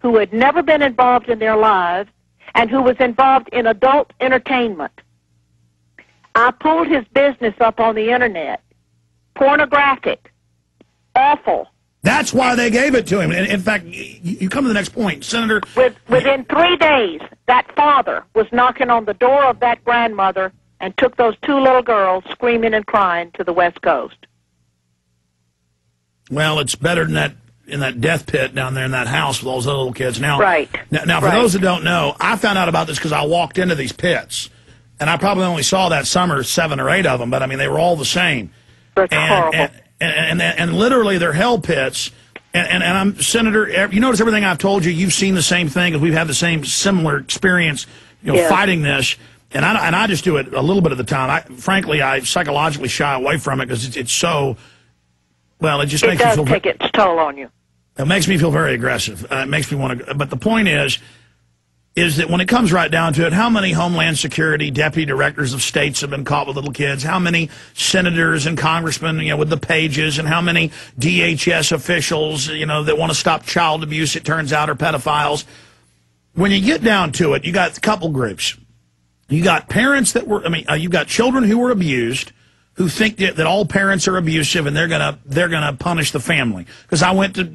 who had never been involved in their lives and who was involved in adult entertainment. I pulled his business up on the internet. Pornographic. Awful. That's why they gave it to him. In fact, you come to the next point, Senator. Within 3 days, that father was knocking on the door of that grandmother and took those 2 little girls screaming and crying to the West Coast. Well, it's better than that in that death pit down there in that house with all those little kids. Now, right. Now, for those that don't know, I found out about this because I walked into these pits, and I probably only saw that summer 7 or 8 of them, but I mean they were all the same. That's horrible. And literally they're hell pits. And I'm Senator. You notice everything I've told you. You've seen the same thing, because we've had the same similar experience, fighting this. And I just do it a little bit of the time. Frankly, I psychologically shy away from it because it's so. Well, it just makes me feel. It does take its toll on you. It makes me feel very aggressive. It makes me want to. But the point is that when it comes right down to it, how many Homeland Security deputy directors of states have been caught with little kids? How many senators and congressmen, with the pages, and how many DHS officials, that want to stop child abuse, it turns out, are pedophiles? When you get down to it, you got a couple groups. You got parents that were, you've got children who were abused, who think that all parents are abusive and they're gonna punish the family. Because I went to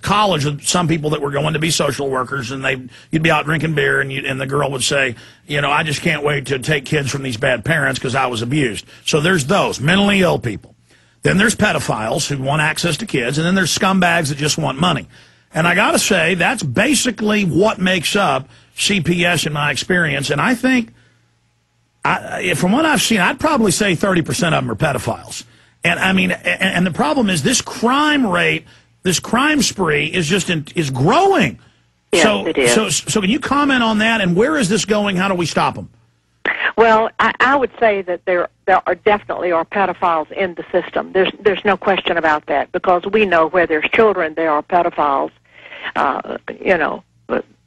college with some people that were going to be social workers, and you'd be out drinking beer, and the girl would say, I just can't wait to take kids from these bad parents because I was abused. So there's those mentally ill people. Then there's pedophiles who want access to kids, and then there's scumbags that just want money. And I got to say, that's basically what makes up CPS in my experience. And I think, from what I've seen, I'd probably say 30% of them are pedophiles. And and the problem is this crime rate. This crime spree is growing. Yes, it is. So can you comment on that? And where is this going? How do we stop them? Well, I would say that there are definitely pedophiles in the system. There's no question about that, because we know where there's children, there are pedophiles.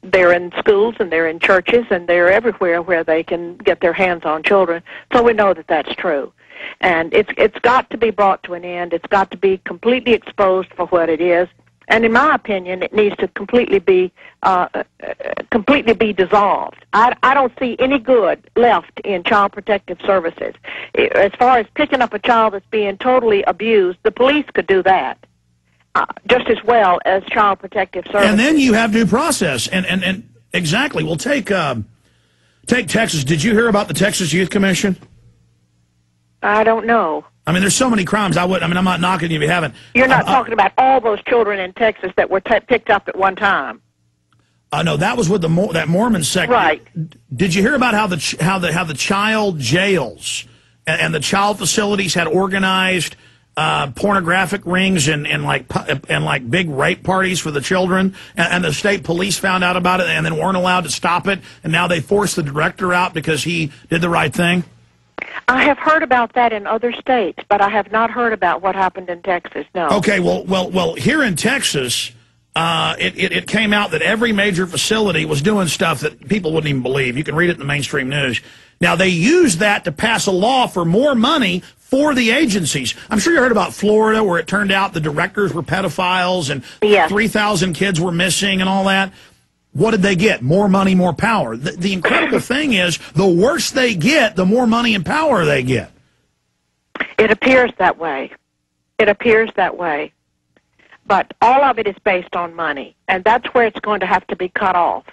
They're in schools and they're in churches and they're everywhere where they can get their hands on children. So we know that that's true. And it's got to be brought to an end. It's got to be completely exposed for what it is. And in my opinion, it needs to completely be dissolved. I don't see any good left in Child Protective Services. As far as picking up a child that's being totally abused, the police could do that just as well as Child Protective Services. And then you have due process. And exactly. Well, take Texas. Did you hear about the Texas Youth Commission? I don't know. There's so many crimes. I'm not knocking you if you haven't. You're not talking about all those children in Texas that were picked up at one time. No, that was with that Mormon sect. Right. Did you hear about how the child jails and the child facilities had organized pornographic rings and like big rape parties for the children, and the state police found out about it and then weren't allowed to stop it, and now they forced the director out because he did the right thing? I have heard about that in other states, but I have not heard about what happened in Texas, no. Okay, well, here in Texas, it came out that every major facility was doing stuff that people wouldn't even believe. You can read it in the mainstream news. Now, they used that to pass a law for more money for the agencies. I'm sure you heard about Florida, where it turned out the directors were pedophiles and 3,000 kids were missing and all that. What did they get? More money, more power. The incredible thing is, the worse they get, the more money and power they get. It appears that way. It appears that way. But all of it is based on money, and that's where it's going to have to be cut off.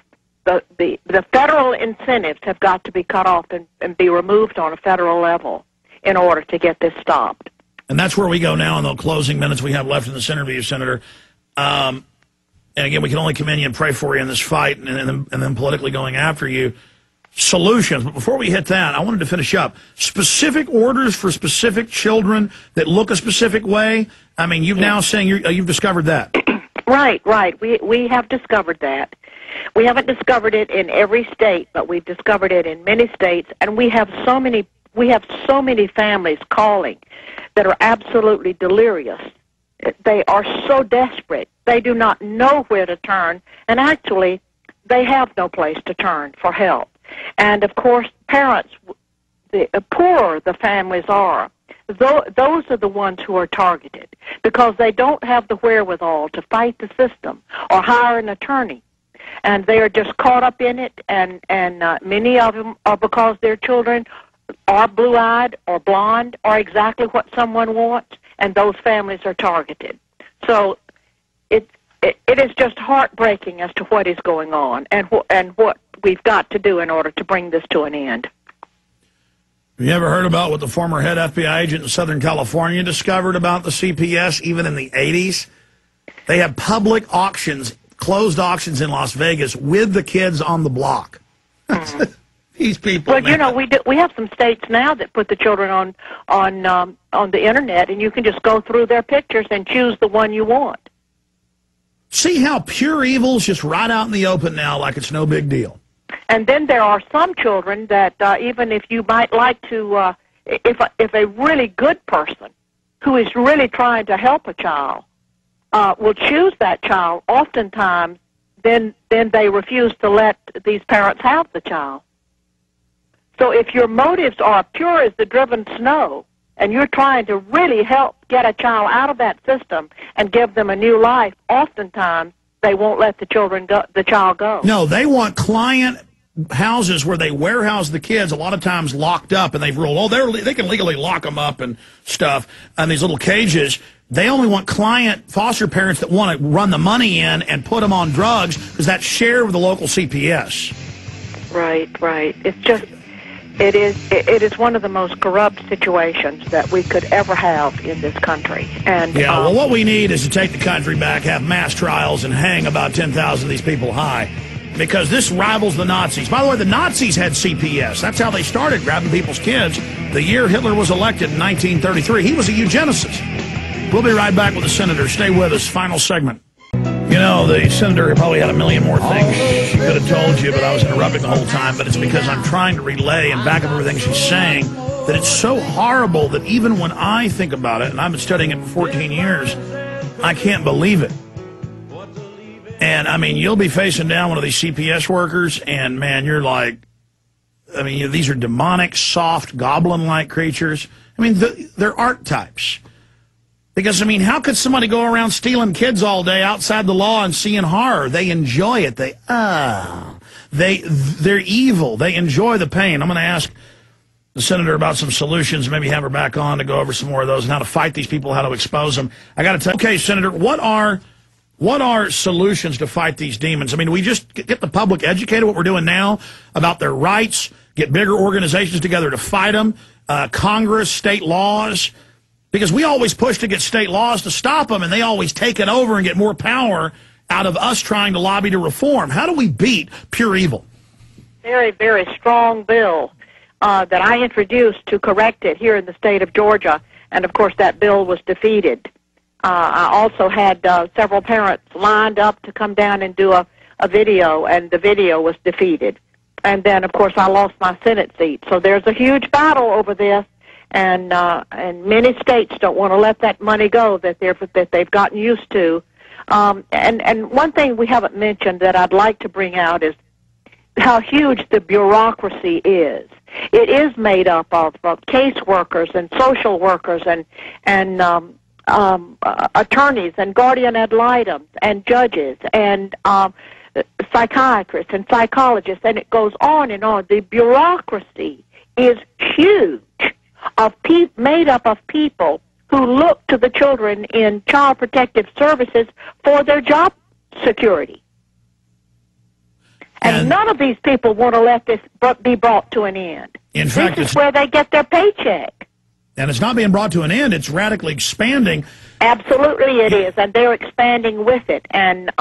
The federal incentives have got to be cut off and be removed on a federal level in order to get this stopped. And that's where we go now in the closing minutes we have left in this interview, Senator. And again, we can only commend you and pray for you in this fight, and then politically going after you. Solutions. But before we hit that, I wanted to finish up. Specific orders for specific children that look a specific way. You've now saying you've discovered that. Right. We have discovered that. We haven't discovered it in every state, but we've discovered it in many states, and we have so many families calling that are absolutely delirious. They are so desperate. They do not know where to turn, and actually, they have no place to turn for help. And, of course, parents, the poorer the families are, those are the ones who are targeted because they don't have the wherewithal to fight the system or hire an attorney. And they are just caught up in it, and many of them are because their children are blue-eyed or blonde or exactly what someone wants, and those families are targeted. So it is just heartbreaking as to what is going on and what we've got to do in order to bring this to an end. Have you ever heard about what the former head FBI agent in Southern California discovered about the CPS, even in the 80s? They have public auctions, closed auctions in Las Vegas with the kids on the block. These people. Well, you know, we have some states now that put the children on the internet, and you can just go through their pictures and choose the one you want. See how pure evil's just right out in the open now, like it's no big deal. And then there are some children that even if you might like to, if a really good person who is really trying to help a child will choose that child, oftentimes then they refuse to let these parents have the child. So if your motives are pure as the driven snow, and you're trying to really help get a child out of that system and give them a new life, oftentimes they won't let the child go. No, they want client houses where they warehouse the kids, a lot of times locked up, and they've ruled, they can legally lock them up and stuff in these little cages. They only want client foster parents that want to run the money in and put them on drugs because that's share of the local CPS. Right. It's just... It is one of the most corrupt situations that we could ever have in this country. And yeah, well, what we need is to take the country back, have mass trials, and hang about 10,000 of these people high, because this rivals the Nazis. By the way, the Nazis had CPS. That's how they started grabbing people's kids. The year Hitler was elected in 1933, he was a eugenicist. We'll be right back with the senator. Stay with us. Final segment. You know, the senator probably had a million more things she could have told you, but I was interrupting the whole time. But it's because I'm trying to relay and back up everything she's saying that it's so horrible that even when I think about it, and I've been studying it for 14 years, I can't believe it. And, I mean, you'll be facing down one of these CPS workers, and, man, you're like, I mean, these are demonic, soft, goblin-like creatures. I mean, they're archetypes. Because, I mean, how could somebody go around stealing kids all day outside the law and seeing horror? They enjoy it. They're evil. They enjoy the pain. I'm going to ask the senator about some solutions, maybe have her back on to go over some more of those and how to fight these people, how to expose them. I got to tell you, okay, Senator, what are solutions to fight these demons? I mean, do we just get the public educated, what we're doing now, about their rights, get bigger organizations together to fight them, Congress, state laws? Because we always push to get state laws to stop them, and they always take it over and get more power out of us trying to lobby to reform. How do we beat pure evil? Very, very strong bill that I introduced to correct it here in the state of Georgia, and, of course, that bill was defeated. I also had several parents lined up to come down and do a video, and the video was defeated. And then, of course, I lost my Senate seat. So there's a huge battle over this. And many states don't want to let that money go that they've gotten used to. And one thing we haven't mentioned that I'd like to bring out is how huge the bureaucracy is. It is made up of caseworkers and social workers and attorneys and guardian ad litem and judges and psychiatrists and psychologists, and it goes on and on. The bureaucracy is huge. Made up of people who look to the children in Child Protective Services for their job security. And none of these people want to let this be brought to an end. In fact, this is where they get their paycheck. And it's not being brought to an end. It's radically expanding. Absolutely it is, and they're expanding with it. And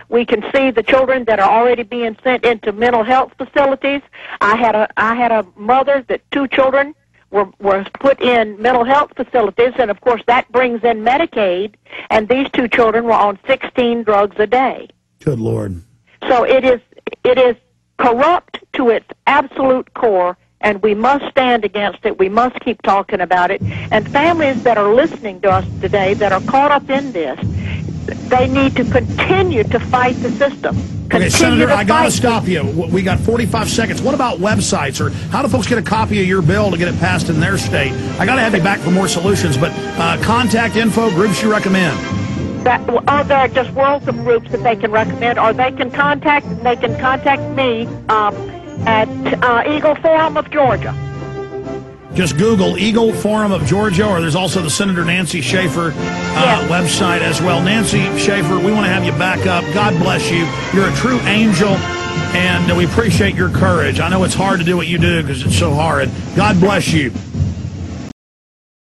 we can see the children that are already being sent into mental health facilities. I had a mother that 2 children were put in mental health facilities, and of course that brings in Medicaid, and these 2 children were on 16 drugs a day. Good Lord. So it is corrupt to its absolute core, and we must stand against it. We must keep talking about it. And families that are listening to us today that are caught up in this, They need to continue to fight the system. Okay, Senator, I got to stop you. We got 45 seconds. What about websites, or how do folks get a copy of your bill to get it passed in their state? I got to have you back for more solutions, but contact info, groups you recommend. There are just worlds of groups that they can recommend, or they can contact me at Eagle Forum of Georgia. Just Google Eagle Forum of Georgia, or there's also the Senator Nancy Schaefer website as well. Nancy Schaefer, we want to have you back up. God bless you. You're a true angel, and we appreciate your courage. I know it's hard to do what you do because it's so hard. God bless you.